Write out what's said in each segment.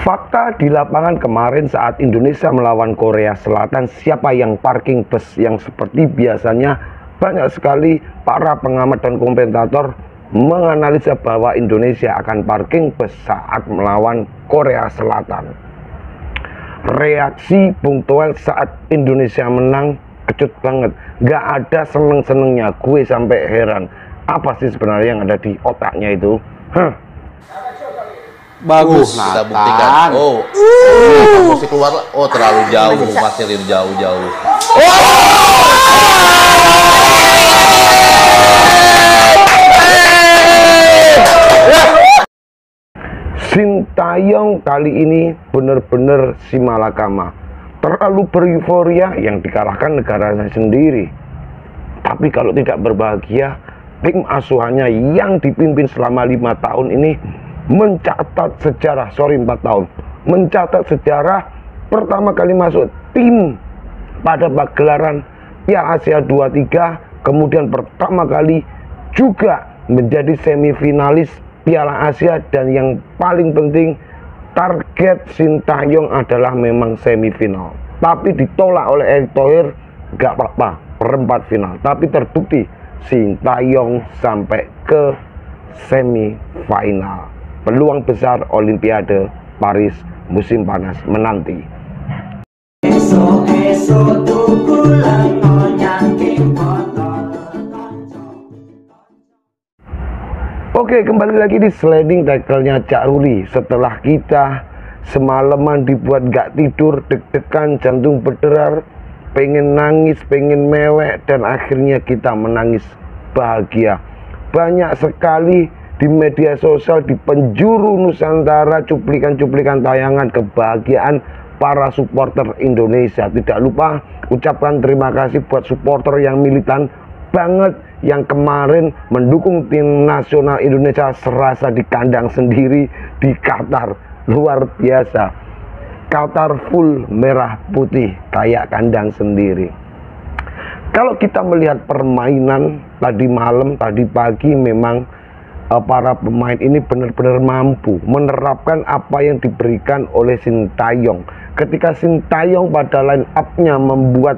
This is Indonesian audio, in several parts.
Fakta di lapangan kemarin saat Indonesia melawan Korea Selatan, siapa yang parking bus? Yang seperti biasanya banyak sekali para pengamat dan komentator menganalisa bahwa Indonesia akan parking bus saat melawan Korea Selatan. Reaksi Bung Toel saat Indonesia menang kecut banget, gak ada seneng-senengnya. Gue sampai heran, apa sih sebenarnya yang ada di otaknya itu? Bagus, kita buktikan. Musik keluar. Oh, terlalu jauh, Masih jauh-jauh. Sintayong kali ini benar-benar si malakama, terlalu bereuforia yang dikalahkan negaranya sendiri. Tapi kalau tidak berbahagia, tim asuhannya yang dipimpin selama 5 tahun ini mencatat sejarah, 4 tahun, mencatat sejarah pertama kali masuk tim pada pagelaran Piala Asia 23, kemudian pertama kali juga menjadi semifinalis Piala Asia, dan yang paling penting target Sintayong adalah memang semifinal, tapi ditolak oleh Erick Thohir. Gak apa-apa, perempat final, tapi terbukti Sintayong sampai ke semifinal. Peluang besar Olimpiade Paris musim panas menanti. Oke, kembali lagi di sliding tackle-nya Cak Ruli. Setelah kita semalaman dibuat gak tidur, deg-degan, jantung berderar, pengen nangis, pengen mewek, dan akhirnya kita menangis bahagia. Banyak sekali di media sosial, di penjuru Nusantara, cuplikan-cuplikan tayangan kebahagiaan para supporter Indonesia. Tidak lupa ucapkan terima kasih buat supporter yang militan banget, yang kemarin mendukung tim nasional Indonesia serasa di kandang sendiri di Qatar. Luar biasa, Qatar full merah putih kayak kandang sendiri. Kalau kita melihat permainan tadi malam, tadi pagi, memang para pemain ini benar-benar mampu menerapkan apa yang diberikan oleh Sintayong. Ketika Sintayong pada line up-nya membuat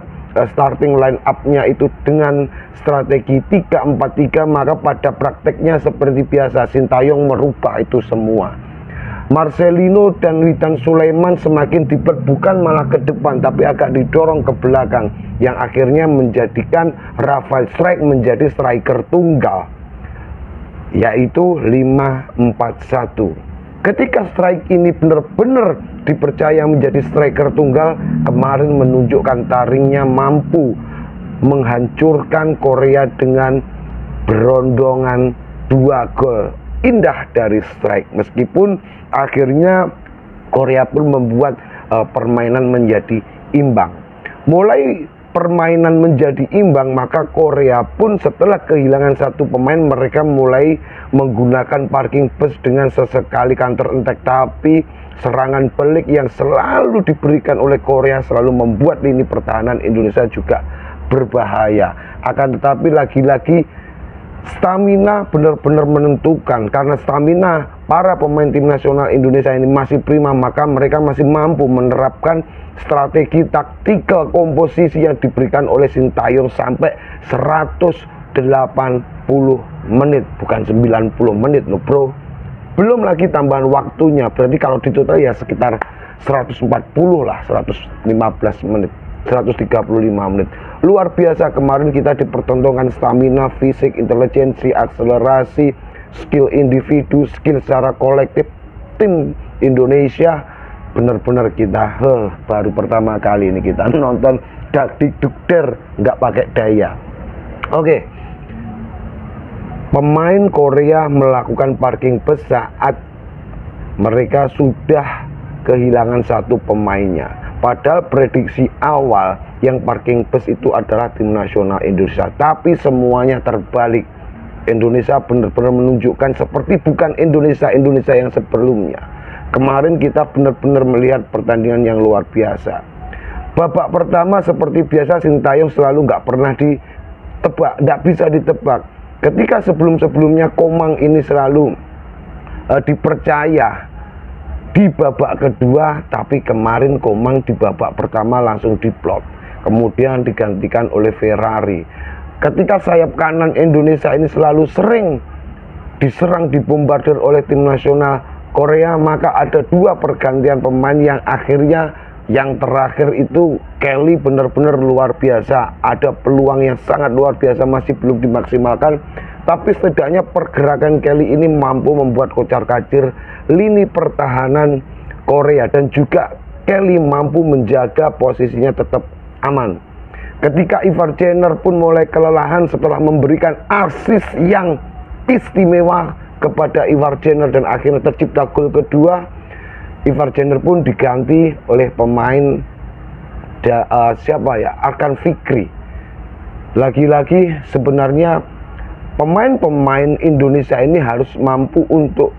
starting line up-nya itu dengan strategi 3-4-3, maka pada prakteknya seperti biasa Sintayong merubah itu semua. Marcelino dan Witan Sulaiman semakin bukan malah ke depan, tapi agak didorong ke belakang, yang akhirnya menjadikan Rafael Strike menjadi striker tunggal, yaitu 5-4-1. Ketika Strike ini benar-benar dipercaya menjadi striker tunggal, kemarin menunjukkan taringnya mampu menghancurkan Korea dengan berondongan 2 gol indah dari Strike. Meskipun akhirnya Korea pun membuat permainan menjadi imbang. Mulai permainan menjadi imbang, maka Korea pun setelah kehilangan satu pemain, mereka mulai menggunakan parking bus dengan sesekali counter attack, tapi serangan pelik yang selalu diberikan oleh Korea selalu membuat lini pertahanan Indonesia juga berbahaya. Akan tetapi lagi-lagi stamina benar-benar menentukan. Karena stamina para pemain tim nasional Indonesia ini masih prima, maka mereka masih mampu menerapkan strategi taktikal komposisi yang diberikan oleh Sintayong sampai 180 menit, bukan 90 menit loh bro. Belum lagi tambahan waktunya, berarti kalau ditotal ya sekitar 140 lah, 115 menit, 135 menit. Luar biasa, kemarin kita dipertontonkan stamina, fisik, intelijensi, akselerasi, skill individu, skill secara kolektif. Tim Indonesia benar-benar kita baru pertama kali ini kita nonton dak-dik-duk-der, nggak pakai daya. Oke, pemain Korea melakukan parking bus saat mereka sudah kehilangan satu pemainnya. Padahal prediksi awal yang parking bus itu adalah tim nasional Indonesia, tapi semuanya terbalik. Indonesia benar-benar menunjukkan seperti bukan Indonesia yang sebelumnya. Kemarin kita benar-benar melihat pertandingan yang luar biasa. Babak pertama seperti biasa Sintayong selalu nggak pernah ditebak, nggak bisa ditebak. Ketika sebelum-sebelumnya Komang ini selalu dipercaya di babak kedua, tapi kemarin Komang di babak pertama langsung diplot, kemudian digantikan oleh Ferrari. Ketika sayap kanan Indonesia ini selalu sering diserang, dibombardir oleh tim nasional Korea, maka ada dua pergantian pemain yang akhirnya yang terakhir itu Kelly benar-benar luar biasa. Ada peluang yang sangat luar biasa, masih belum dimaksimalkan, tapi setidaknya pergerakan Kelly ini mampu membuat kocar-kacir lini pertahanan Korea, dan juga Kelly mampu menjaga posisinya tetap aman. Ketika Ivar Jenner pun mulai kelelahan setelah memberikan assist yang istimewa kepada Ivar Jenner dan akhirnya tercipta gol kedua, Ivar Jenner pun diganti oleh pemain Arkan Fikri. Lagi-lagi sebenarnya pemain-pemain Indonesia ini harus mampu untuk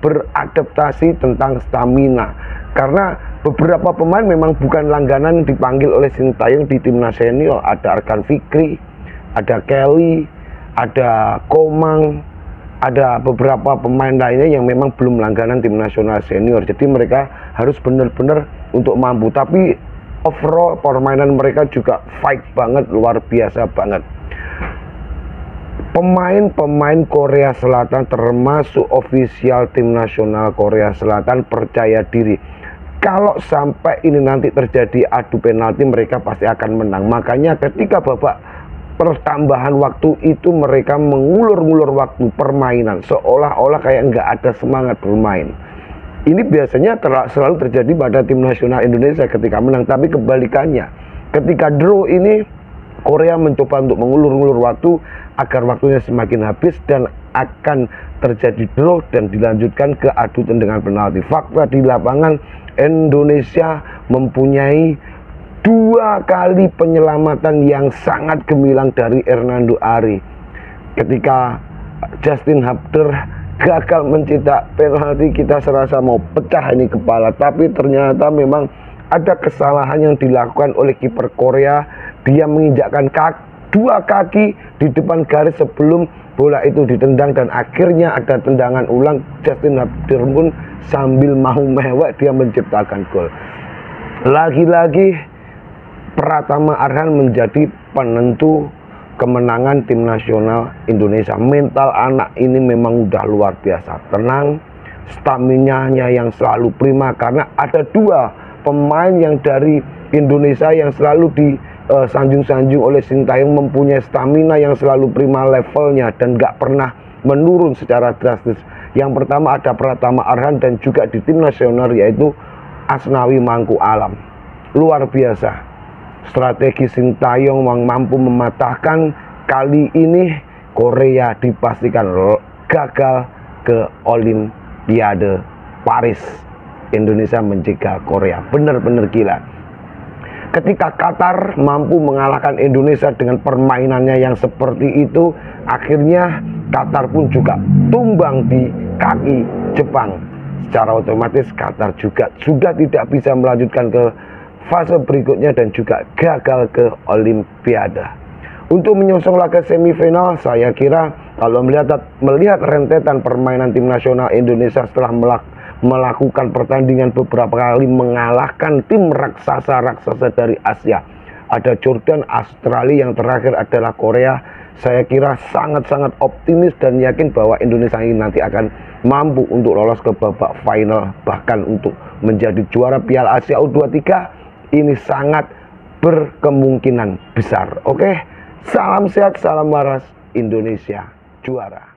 beradaptasi tentang stamina, karena beberapa pemain memang bukan langganan dipanggil oleh Sintayong di timnas senior. Ada Arkan Fikri, ada Kelly, ada Komang, ada beberapa pemain lainnya yang memang belum langganan tim nasional senior. Jadi mereka harus benar-benar untuk mampu, tapi overall permainan mereka juga fight banget, luar biasa banget. Pemain-pemain Korea Selatan termasuk ofisial tim nasional Korea Selatan percaya diri. Kalau sampai ini nanti terjadi adu penalti, mereka pasti akan menang. Makanya ketika babak pertambahan waktu itu mereka mengulur-ngulur waktu permainan, seolah-olah kayak nggak ada semangat bermain. Ini biasanya selalu terjadi pada tim nasional Indonesia ketika menang, tapi kebalikannya. Ketika draw ini, Korea mencoba untuk mengulur-ngulur waktu agar waktunya semakin habis dan akan terjadi draw dan dilanjutkan ke adu tendangan penalti. Fakta di lapangan, Indonesia mempunyai 2 kali penyelamatan yang sangat gemilang dari Hernando Ari. Ketika Justin Hubner gagal mencetak penalti, kita serasa mau pecah ini kepala, tapi ternyata memang ada kesalahan yang dilakukan oleh kiper Korea. Dia menginjakkan 2 kaki di depan garis sebelum bola itu ditendang, dan akhirnya ada tendangan ulang. Justin Hubner pun sambil mau mewek dia menciptakan gol. Lagi-lagi Pratama Arhan menjadi penentu kemenangan tim nasional Indonesia. Mental anak ini memang udah luar biasa, tenang, staminanya yang selalu prima, karena ada 2 pemain yang dari Indonesia yang selalu disanjung-sanjung oleh Sintayong, mempunyai stamina yang selalu prima levelnya dan gak pernah menurun secara drastis. Yang pertama ada Pratama Arhan, dan juga di tim nasional yaitu Asnawi Mangku Alam. Luar biasa strategi Sintayong yang mampu mematahkan. Kali ini Korea dipastikan gagal ke Olimpiade Paris. Indonesia mencegah Korea, benar-benar gila. Ketika Qatar mampu mengalahkan Indonesia dengan permainannya yang seperti itu, akhirnya Qatar pun juga tumbang di kaki Jepang. Secara otomatis Qatar juga sudah tidak bisa melanjutkan ke fase berikutnya dan juga gagal ke Olimpiade. Untuk menyongsong laga semifinal, saya kira kalau melihat rentetan permainan tim nasional Indonesia setelah melakukan pertandingan beberapa kali mengalahkan tim raksasa-raksasa dari Asia, ada Jordan, Australia, yang terakhir adalah Korea, saya kira sangat-sangat optimis dan yakin bahwa Indonesia ini nanti akan mampu untuk lolos ke babak final, bahkan untuk menjadi juara Piala Asia U23. Ini sangat berkemungkinan besar. Oke, salam sehat, salam waras, Indonesia juara.